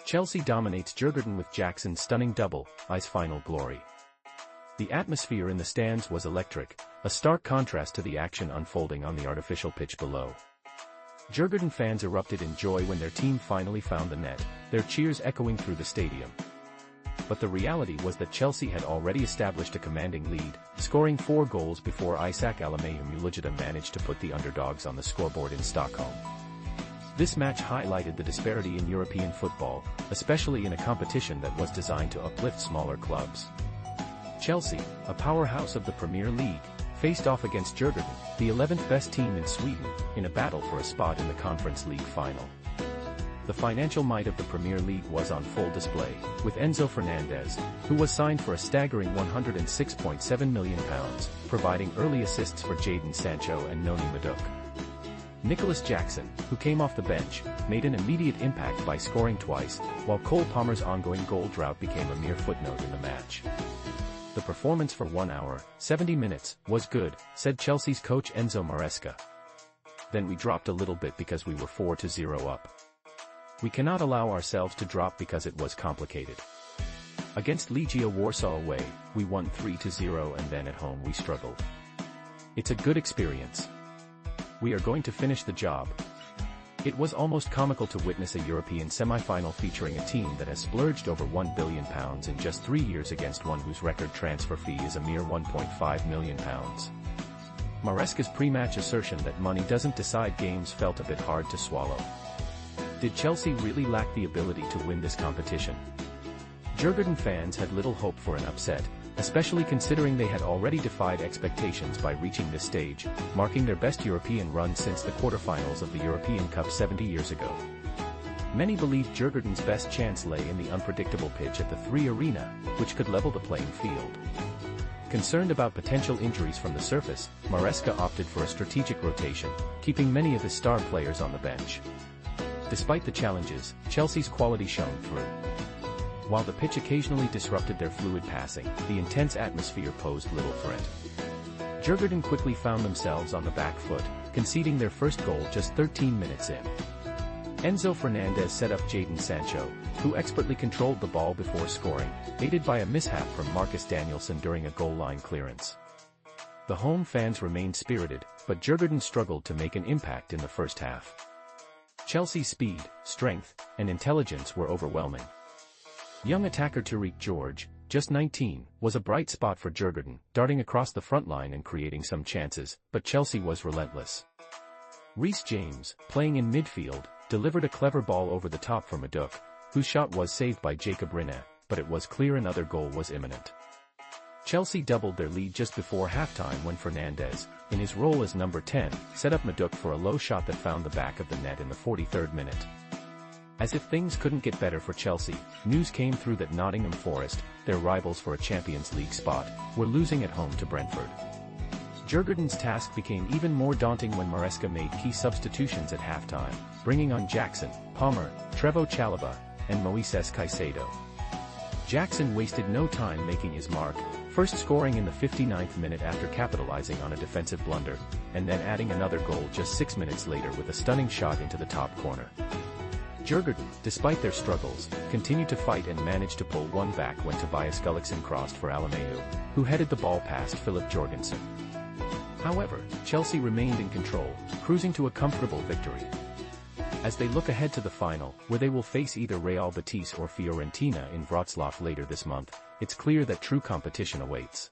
Chelsea dominates Djurgården with Jackson's stunning double, ice final glory. The atmosphere in the stands was electric, a stark contrast to the action unfolding on the artificial pitch below. Djurgården fans erupted in joy when their team finally found the net, their cheers echoing through the stadium. But the reality was that Chelsea had already established a commanding lead, scoring 4 goals before Isak Alameu managed to put the underdogs on the scoreboard in Stockholm. This match highlighted the disparity in European football, especially in a competition that was designed to uplift smaller clubs. Chelsea, a powerhouse of the Premier League, faced off against Djurgården, the 11th best team in Sweden, in a battle for a spot in the Conference League final. The financial might of the Premier League was on full display, with Enzo Fernández, who was signed for a staggering £106.7 million, providing early assists for Jadon Sancho and Noni Madueke. Nicolas Jackson, who came off the bench, made an immediate impact by scoring twice, while Cole Palmer's ongoing goal drought became a mere footnote in the match. The performance for 1 hour, 70 minutes, was good, said Chelsea's coach Enzo Maresca. Then we dropped a little bit because we were 4-0 up. We cannot allow ourselves to drop because it was complicated. Against Legia Warsaw away, we won 3-0 and then at home we struggled. It's a good experience. We are going to finish the job. It was almost comical to witness a European semi-final featuring a team that has splurged over £1 billion in just 3 years against one whose record transfer fee is a mere £1.5 million. Maresca's pre-match assertion that money doesn't decide games felt a bit hard to swallow. Did Chelsea really lack the ability to win this competition? Djurgården fans had little hope for an upset, especially considering they had already defied expectations by reaching this stage, marking their best European run since the quarter-finals of the European Cup 70 years ago. Many believed Djurgården's best chance lay in the unpredictable pitch at the 3 Arena, which could level the playing field. Concerned about potential injuries from the surface, Maresca opted for a strategic rotation, keeping many of his star players on the bench. Despite the challenges, Chelsea's quality shone through. While the pitch occasionally disrupted their fluid passing, the intense atmosphere posed little threat. Djurgården quickly found themselves on the back foot, conceding their first goal just 13 minutes in. Enzo Fernández set up Jadon Sancho, who expertly controlled the ball before scoring, aided by a mishap from Marcus Danielsson during a goal-line clearance. The home fans remained spirited, but Djurgården struggled to make an impact in the first half. Chelsea's speed, strength, and intelligence were overwhelming. Young attacker Tariq George, just 19, was a bright spot for Djurgården, darting across the front line and creating some chances, but Chelsea was relentless. Reece James, playing in midfield, delivered a clever ball over the top for Madueke, whose shot was saved by Jacob Rinne, but it was clear another goal was imminent. Chelsea doubled their lead just before halftime when Fernández, in his role as number 10, set up Madueke for a low shot that found the back of the net in the 43rd minute. As if things couldn't get better for Chelsea, news came through that Nottingham Forest, their rivals for a Champions League spot, were losing at home to Brentford. Djurgården's task became even more daunting when Maresca made key substitutions at halftime, bringing on Jackson, Palmer, Trevoh Chalobah, and Moises Caicedo. Jackson wasted no time making his mark, first scoring in the 59th minute after capitalizing on a defensive blunder, and then adding another goal just 6 minutes later with a stunning shot into the top corner. Djurgården, despite their struggles, continued to fight and managed to pull one back when Tobias Gullikson crossed for Alameu, who headed the ball past Philip Jorgensen. However, Chelsea remained in control, cruising to a comfortable victory. As they look ahead to the final, where they will face either Real Betis or Fiorentina in Wrocław later this month, it's clear that true competition awaits.